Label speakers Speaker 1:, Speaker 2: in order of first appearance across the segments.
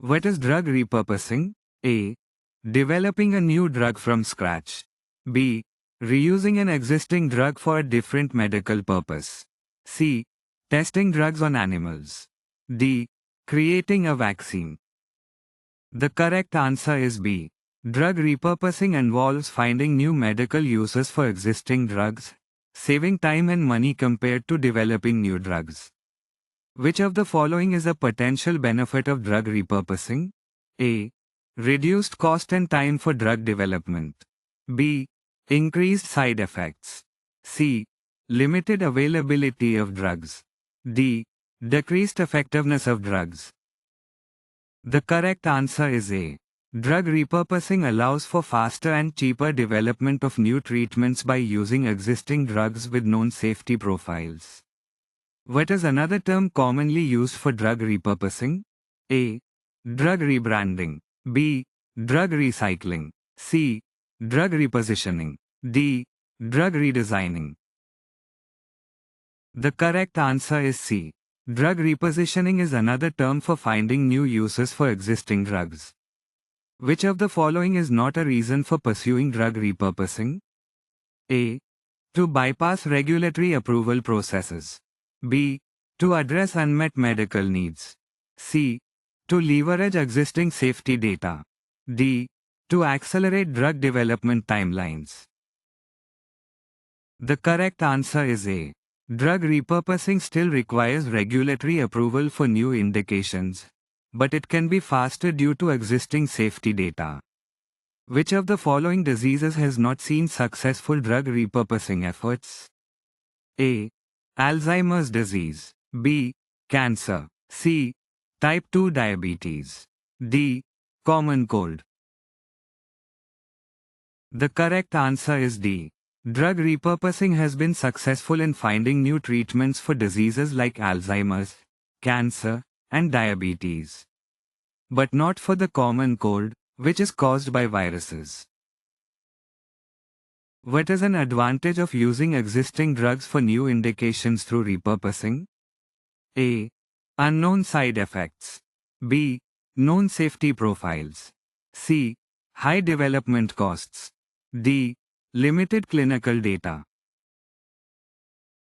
Speaker 1: What is drug repurposing? A. Developing a new drug from scratch. B. Reusing an existing drug for a different medical purpose. C. Testing drugs on animals. D. Creating a vaccine. The correct answer is B. Drug repurposing involves finding new medical uses for existing drugs, saving time and money compared to developing new drugs. Which of the following is a potential benefit of drug repurposing? A. Reduced cost and time for drug development. B. Increased side effects. C. Limited availability of drugs. D. Decreased effectiveness of drugs. The correct answer is A. Drug repurposing allows for faster and cheaper development of new treatments by using existing drugs with known safety profiles. What is another term commonly used for drug repurposing? A. Drug rebranding. B. Drug recycling. C. Drug repositioning. D. Drug redesigning. The correct answer is C. Drug repositioning is another term for finding new uses for existing drugs. Which of the following is not a reason for pursuing drug repurposing? A. To bypass regulatory approval processes. B. To address unmet medical needs. C. To leverage existing safety data. D. To accelerate drug development timelines. The correct answer is A. Drug repurposing still requires regulatory approval for new indications, but it can be faster due to existing safety data. Which of the following diseases has not seen successful drug repurposing efforts? A. Alzheimer's disease. B. Cancer. C. Type 2 diabetes. D. Common cold. The correct answer is D. Drug repurposing has been successful in finding new treatments for diseases like Alzheimer's, cancer, and diabetes. But not for the common cold, which is caused by viruses. What is an advantage of using existing drugs for new indications through repurposing? A. Unknown side effects. B. Known safety profiles. C. High development costs. D. Limited clinical data.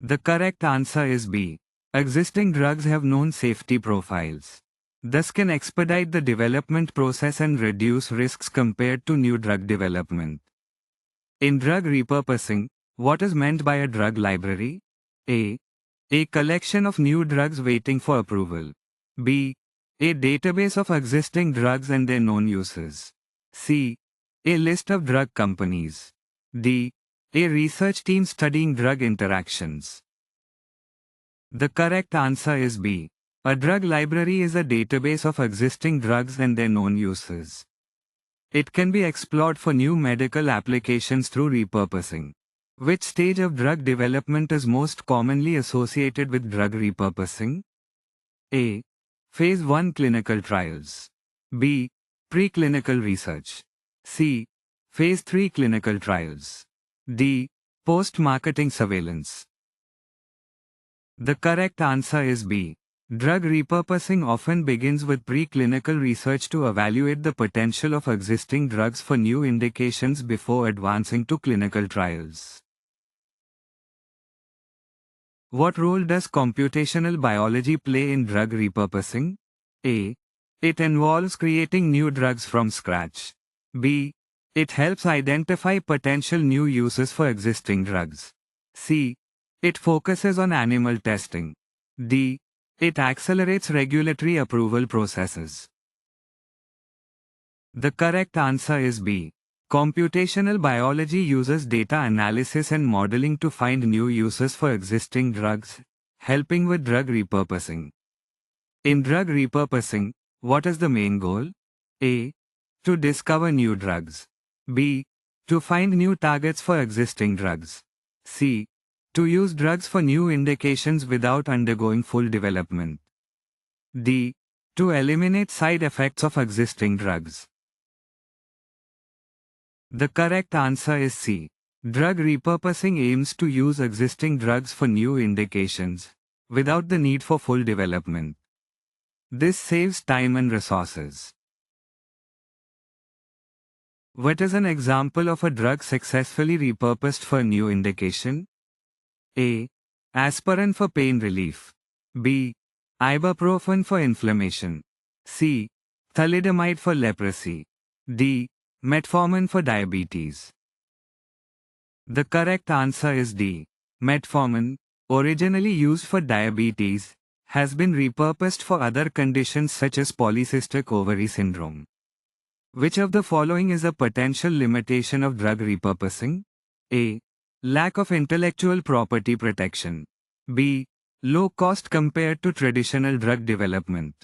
Speaker 1: The correct answer is B. Existing drugs have known safety profiles. Thus can expedite the development process and reduce risks compared to new drug development. In drug repurposing, what is meant by a drug library? A. A collection of new drugs waiting for approval. B. A database of existing drugs and their known uses. C. A list of drug companies. D. A research team studying drug interactions. The correct answer is B. A drug library is a database of existing drugs and their known uses. It can be explored for new medical applications through repurposing. Which stage of drug development is most commonly associated with drug repurposing? A. Phase 1 clinical trials. B. Preclinical research. C. Phase 3 clinical trials. D. Post-marketing surveillance. The correct answer is B. Drug repurposing often begins with preclinical research to evaluate the potential of existing drugs for new indications before advancing to clinical trials. What role does computational biology play in drug repurposing? A. It involves creating new drugs from scratch. B. It helps identify potential new uses for existing drugs. C. It focuses on animal testing. D. It accelerates regulatory approval processes. The correct answer is B. Computational biology uses data analysis and modeling to find new uses for existing drugs, helping with drug repurposing. In drug repurposing, what is the main goal? A. To discover new drugs. B. To find new targets for existing drugs. C. To use drugs for new indications without undergoing full development. D. To eliminate side effects of existing drugs. The correct answer is C. Drug repurposing aims to use existing drugs for new indications, without the need for full development. This saves time and resources. What is an example of a drug successfully repurposed for new indication? A. Aspirin for pain relief. B. Ibuprofen for inflammation. C. Thalidomide for leprosy. D. Metformin for diabetes. The correct answer is D. Metformin, originally used for diabetes, has been repurposed for other conditions such as polycystic ovary syndrome. Which of the following is a potential limitation of drug repurposing? A. Lack of intellectual property protection. B. Low cost compared to traditional drug development.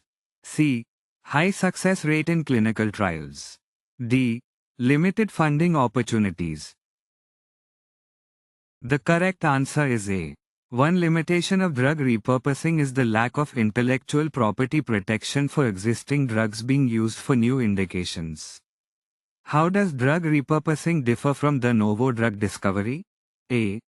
Speaker 1: C. High success rate in clinical trials. D. Limited funding opportunities. The correct answer is A. One limitation of drug repurposing is the lack of intellectual property protection for existing drugs being used for new indications. How does drug repurposing differ from de novo drug discovery? A.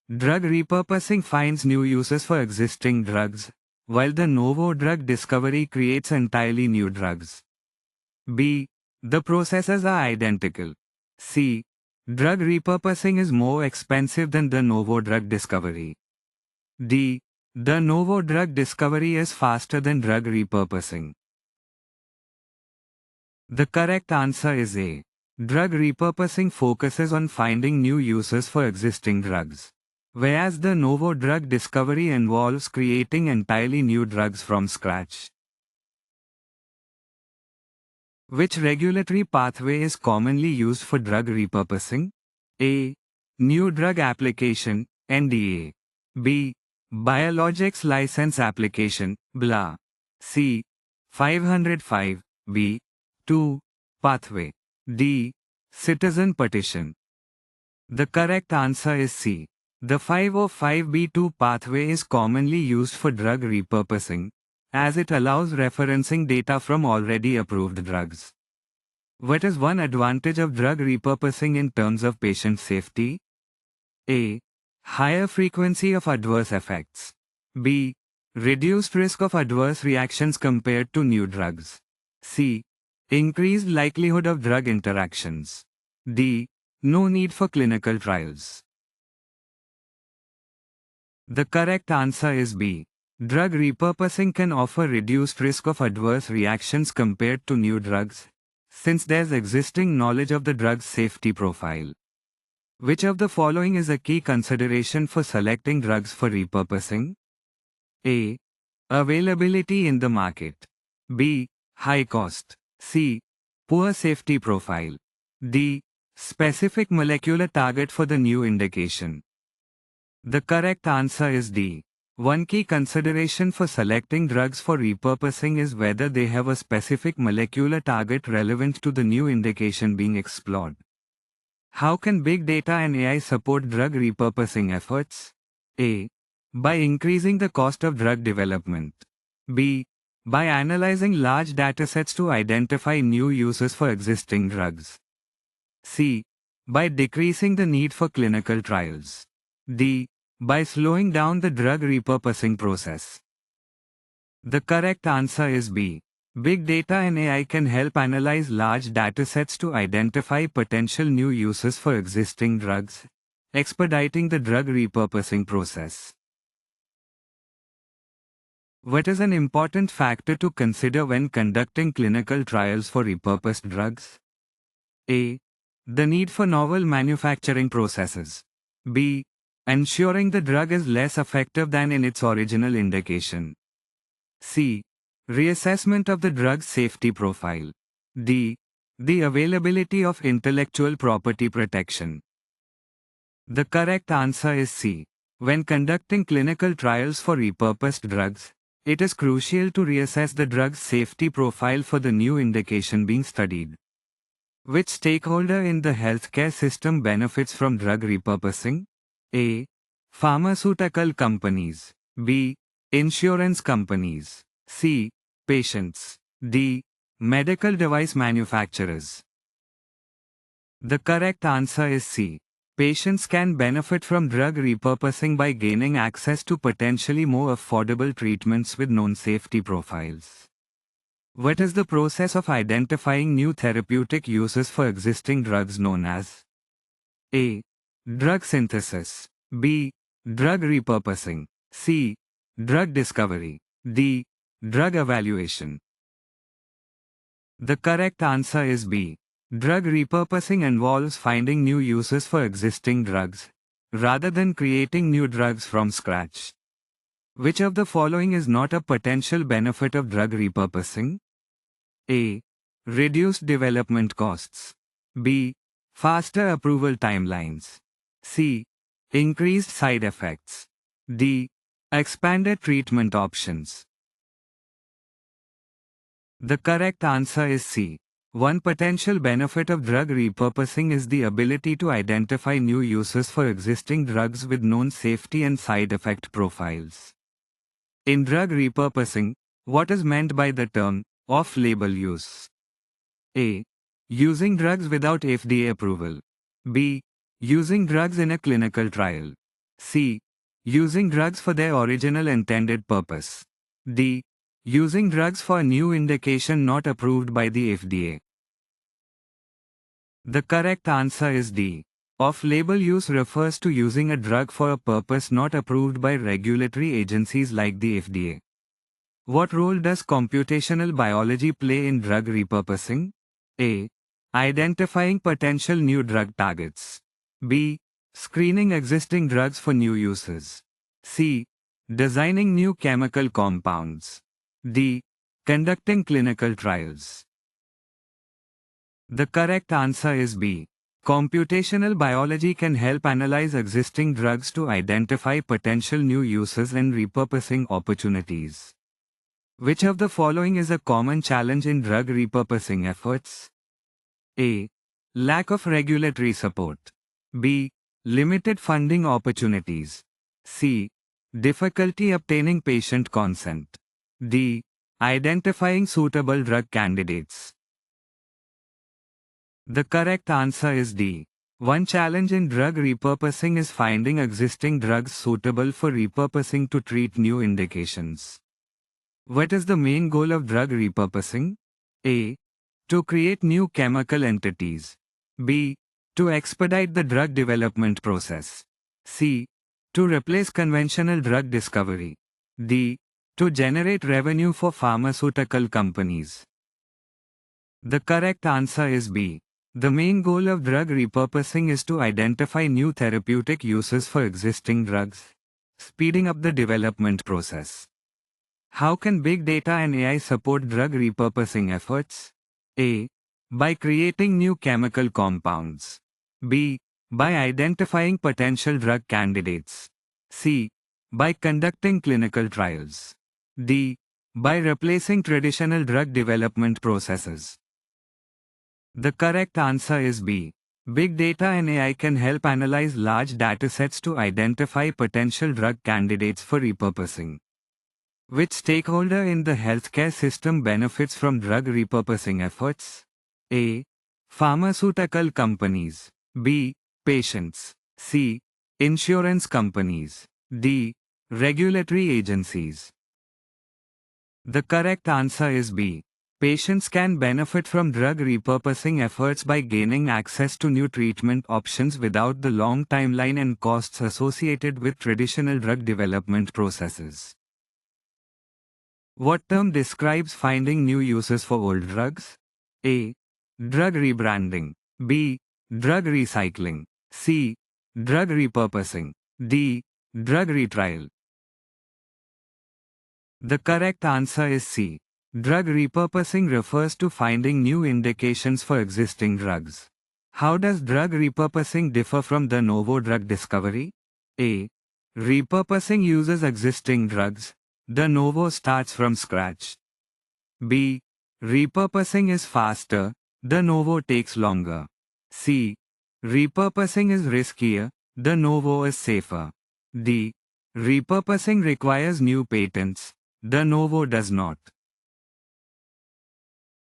Speaker 1: Drug repurposing finds new uses for existing drugs, while de novo drug discovery creates entirely new drugs. B. The processes are identical. C. Drug repurposing is more expensive than de novo drug discovery. D. De novo drug discovery is faster than drug repurposing. The correct answer is A. Drug repurposing focuses on finding new uses for existing drugs, whereas de novo drug discovery involves creating entirely new drugs from scratch. Which regulatory pathway is commonly used for drug repurposing? A. New Drug Application, NDA. B. Biologics License Application, BLA. C. 505, B. 2. Pathway. D. Citizen Petition. The correct answer is C. The 505b2 pathway is commonly used for drug repurposing, as it allows referencing data from already approved drugs. What is one advantage of drug repurposing in terms of patient safety? A. Higher frequency of adverse effects. B. Reduced risk of adverse reactions compared to new drugs. C. Increased likelihood of drug interactions. D. No need for clinical trials. The correct answer is B. Drug repurposing can offer reduced risk of adverse reactions compared to new drugs, since there's existing knowledge of the drug's safety profile. Which of the following is a key consideration for selecting drugs for repurposing? A. Availability in the market. B. High cost. C. Poor safety profile. D. Specific molecular target for the new indication. The correct answer is D. One key consideration for selecting drugs for repurposing is whether they have a specific molecular target relevant to the new indication being explored. How can big data and AI support drug repurposing efforts? A. By increasing the cost of drug development. B. By analyzing large datasets to identify new uses for existing drugs. C. By decreasing the need for clinical trials. D. By slowing down the drug repurposing process. The correct answer is B. Big data and AI can help analyze large datasets to identify potential new uses for existing drugs, expediting the drug repurposing process. What is an important factor to consider when conducting clinical trials for repurposed drugs? A. The need for novel manufacturing processes. B. Ensuring the drug is less effective than in its original indication. C. Reassessment of the drug's safety profile. D. The availability of intellectual property protection. The correct answer is C. When conducting clinical trials for repurposed drugs, it is crucial to reassess the drug's safety profile for the new indication being studied. Which stakeholder in the healthcare system benefits from drug repurposing? A. Pharmaceutical companies. B. Insurance companies. C. Patients. D. Medical device manufacturers. The correct answer is C. Patients can benefit from drug repurposing by gaining access to potentially more affordable treatments with known safety profiles. What is the process of identifying new therapeutic uses for existing drugs known as? A. Drug synthesis. B. Drug repurposing. C. Drug discovery. D. Drug evaluation. The correct answer is B. Drug repurposing involves finding new uses for existing drugs, rather than creating new drugs from scratch. Which of the following is not a potential benefit of drug repurposing? A. Reduced development costs. B. Faster approval timelines. C. Increased side effects. D. Expanded treatment options. The correct answer is C. One potential benefit of drug repurposing is the ability to identify new uses for existing drugs with known safety and side effect profiles. In drug repurposing, what is meant by the term off-label use? A. Using drugs without FDA approval. B. Using drugs in a clinical trial. C. Using drugs for their original intended purpose. D. Using drugs for a new indication not approved by the FDA. The correct answer is D. Off-label use refers to using a drug for a purpose not approved by regulatory agencies like the FDA. What role does computational biology play in drug repurposing? A. Identifying potential new drug targets. B. Screening existing drugs for new uses. C. Designing new chemical compounds. D. Conducting clinical trials. The correct answer is B. Computational biology can help analyze existing drugs to identify potential new uses and repurposing opportunities. Which of the following is a common challenge in drug repurposing efforts? A. Lack of regulatory support. B. Limited funding opportunities. C. Difficulty obtaining patient consent. D. Identifying suitable drug candidates. The correct answer is D. One challenge in drug repurposing is finding existing drugs suitable for repurposing to treat new indications. What is the main goal of drug repurposing? A. To create new chemical entities. B. To expedite the drug development process. C. To replace conventional drug discovery. D. To generate revenue for pharmaceutical companies. The correct answer is B. The main goal of drug repurposing is to identify new therapeutic uses for existing drugs, speeding up the development process. How can big data and AI support drug repurposing efforts? A. By creating new chemical compounds. B. By identifying potential drug candidates. C. By conducting clinical trials. D. By replacing traditional drug development processes. The correct answer is B. Big data and AI can help analyze large datasets to identify potential drug candidates for repurposing. Which stakeholder in the healthcare system benefits from drug repurposing efforts? A. Pharmaceutical companies. B. Patients. C. Insurance companies. D. Regulatory agencies. The correct answer is B. Patients can benefit from drug repurposing efforts by gaining access to new treatment options without the long timeline and costs associated with traditional drug development processes. What term describes finding new uses for old drugs? A. Drug rebranding. B. Drug recycling. C. Drug repurposing. D. Drug retrial. The correct answer is C. Drug repurposing refers to finding new indications for existing drugs. How does drug repurposing differ from de novo drug discovery? A. Repurposing uses existing drugs. De novo starts from scratch. B. Repurposing is faster. De novo takes longer. C. Repurposing is riskier. De novo is safer. D. Repurposing requires new patents. De novo does not.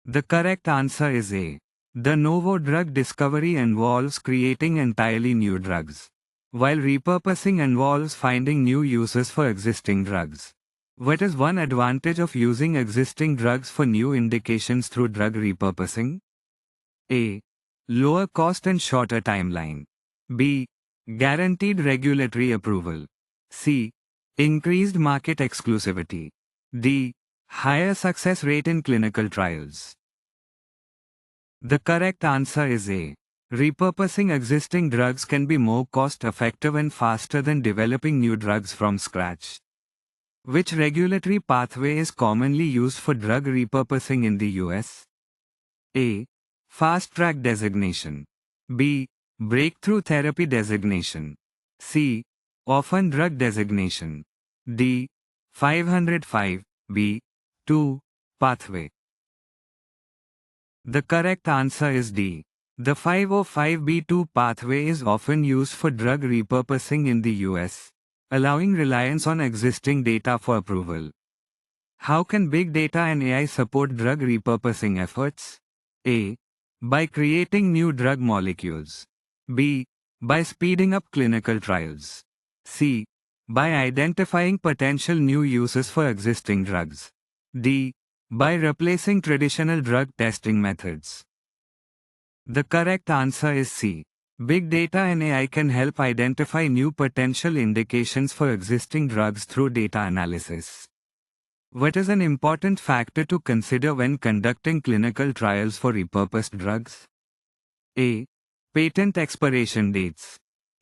Speaker 1: The correct answer is A. De novo drug discovery involves creating entirely new drugs, while repurposing involves finding new uses for existing drugs. What is one advantage of using existing drugs for new indications through drug repurposing? A. Lower cost and shorter timeline. B. Guaranteed regulatory approval. C. Increased market exclusivity. D. Higher success rate in clinical trials. The correct answer is A. Repurposing existing drugs can be more cost-effective and faster than developing new drugs from scratch. Which regulatory pathway is commonly used for drug repurposing in the US? A. Fast Track designation. B. Breakthrough Therapy designation. C. Orphan Drug designation. D. 505. B. 2. Pathway. The correct answer is D. The 505(b)(2) pathway is often used for drug repurposing in the US, allowing reliance on existing data for approval. How can big data and AI support drug repurposing efforts? A. By creating new drug molecules. B. By speeding up clinical trials. C. By identifying potential new uses for existing drugs. D. By replacing traditional drug testing methods. The correct answer is C. Big data and AI can help identify new potential indications for existing drugs through data analysis. What is an important factor to consider when conducting clinical trials for repurposed drugs? A. Patent expiration dates.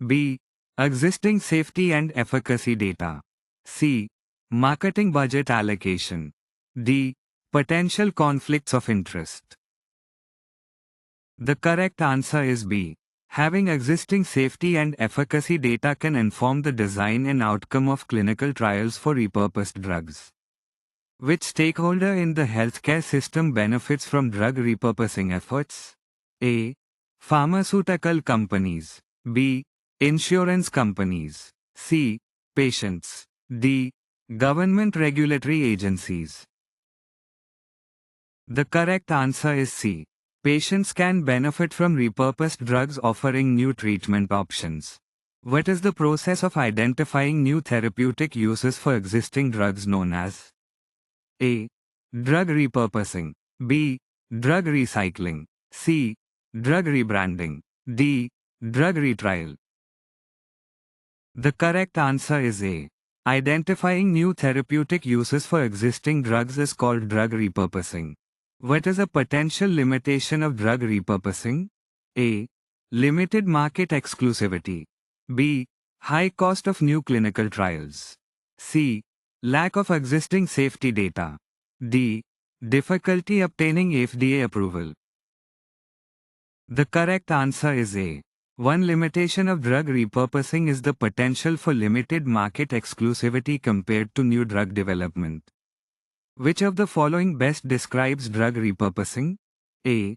Speaker 1: B. Existing safety and efficacy data. C. Marketing budget allocation. D. Potential conflicts of interest. The correct answer is B. Having existing safety and efficacy data can inform the design and outcome of clinical trials for repurposed drugs. Which stakeholder in the healthcare system benefits from drug repurposing efforts? A. Pharmaceutical companies. B. Insurance companies. C. Patients. D. Government regulatory agencies. The correct answer is C. Patients can benefit from repurposed drugs offering new treatment options. What is the process of identifying new therapeutic uses for existing drugs known as? A. Drug repurposing. B. Drug recycling. C. Drug rebranding. D. Drug retrial. The correct answer is A. Identifying new therapeutic uses for existing drugs is called drug repurposing. What is a potential limitation of drug repurposing? A. Limited market exclusivity. B. High cost of new clinical trials. C. Lack of existing safety data. D. Difficulty obtaining FDA approval. The correct answer is A. One limitation of drug repurposing is the potential for limited market exclusivity compared to new drug development. Which of the following best describes drug repurposing? A.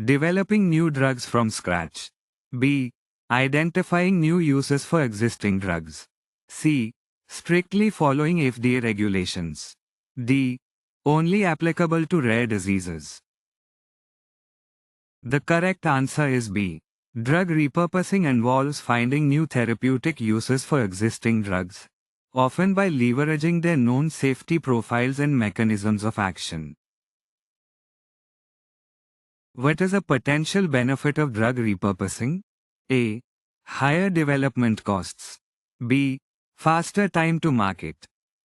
Speaker 1: Developing new drugs from scratch. B. Identifying new uses for existing drugs. C. Strictly following FDA regulations. D. Only applicable to rare diseases. The correct answer is B. Drug repurposing involves finding new therapeutic uses for existing drugs, often by leveraging their known safety profiles and mechanisms of action. What is a potential benefit of drug repurposing? A. Higher development costs. B. Faster time to market.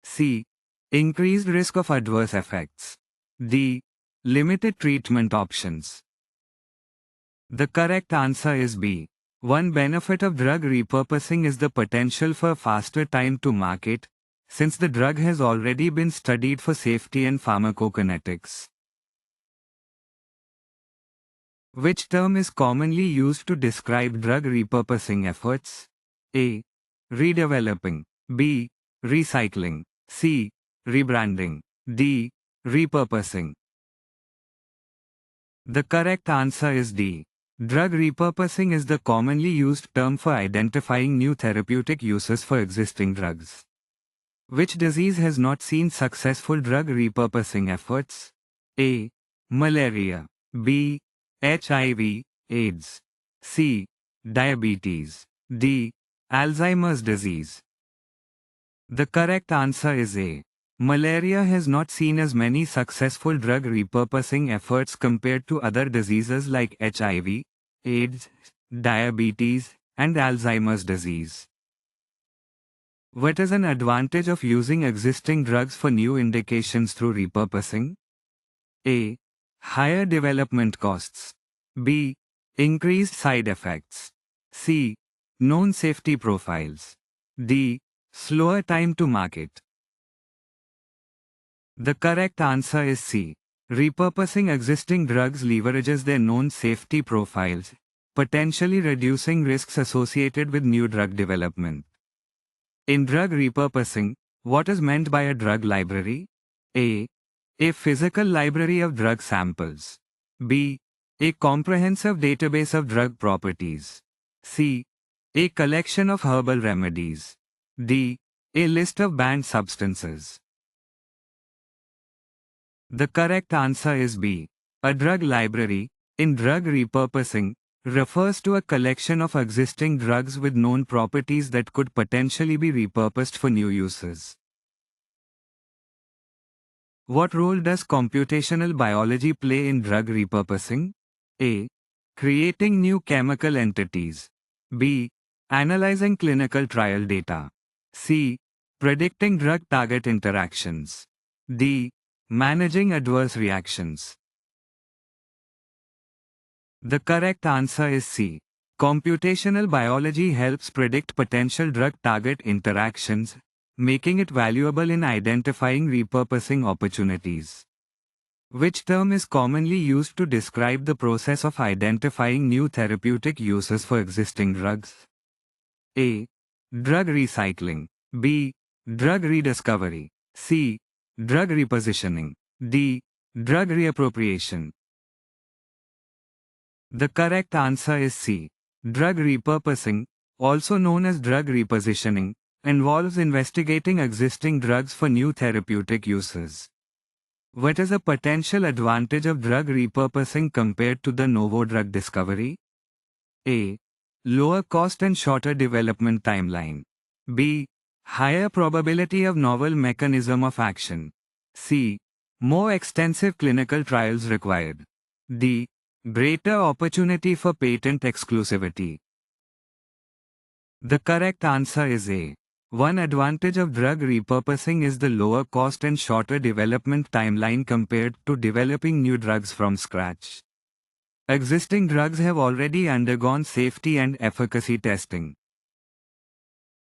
Speaker 1: C. Increased risk of adverse effects. D. Limited treatment options. The correct answer is B. One benefit of drug repurposing is the potential for faster time to market, since the drug has already been studied for safety and pharmacokinetics. Which term is commonly used to describe drug repurposing efforts? A. Redeveloping. B. Recycling. C. Rebranding. D. Repurposing. The correct answer is D. Drug repurposing is the commonly used term for identifying new therapeutic uses for existing drugs. Which disease has not seen successful drug repurposing efforts? A. Malaria. B. HIV, AIDS. C. Diabetes. D. Alzheimer's disease. The correct answer is A. Malaria has not seen as many successful drug repurposing efforts compared to other diseases like HIV, AIDS, diabetes, and Alzheimer's disease. What is an advantage of using existing drugs for new indications through repurposing? A. Higher development costs. B. Increased side effects. C. Known safety profiles. D. Slower time to market. The correct answer is C. Repurposing existing drugs leverages their known safety profiles, potentially reducing risks associated with new drug development. In drug repurposing, what is meant by a drug library? A. A physical library of drug samples. B. A comprehensive database of drug properties. C. A collection of herbal remedies. D. A list of banned substances. The correct answer is B. A drug library, in drug repurposing, refers to a collection of existing drugs with known properties that could potentially be repurposed for new uses. What role does computational biology play in drug repurposing? A. Creating new chemical entities. B. Analyzing clinical trial data. C. Predicting drug-target interactions. D. Managing adverse reactions. The correct answer is C. Computational biology helps predict potential drug-target interactions, making it valuable in identifying repurposing opportunities. Which term is commonly used to describe the process of identifying new therapeutic uses for existing drugs? A. Drug recycling. B. Drug rediscovery. C. Drug repositioning. D. Drug reappropriation. The correct answer is C. Drug repurposing, also known as drug repositioning, involves investigating existing drugs for new therapeutic uses. What is a potential advantage of drug repurposing compared to de novo drug discovery? A. Lower cost and shorter development timeline. B. Higher probability of novel mechanism of action. C. More extensive clinical trials required. D. Greater opportunity for patent exclusivity. The correct answer is A. One advantage of drug repurposing is the lower cost and shorter development timeline compared to developing new drugs from scratch. Existing drugs have already undergone safety and efficacy testing.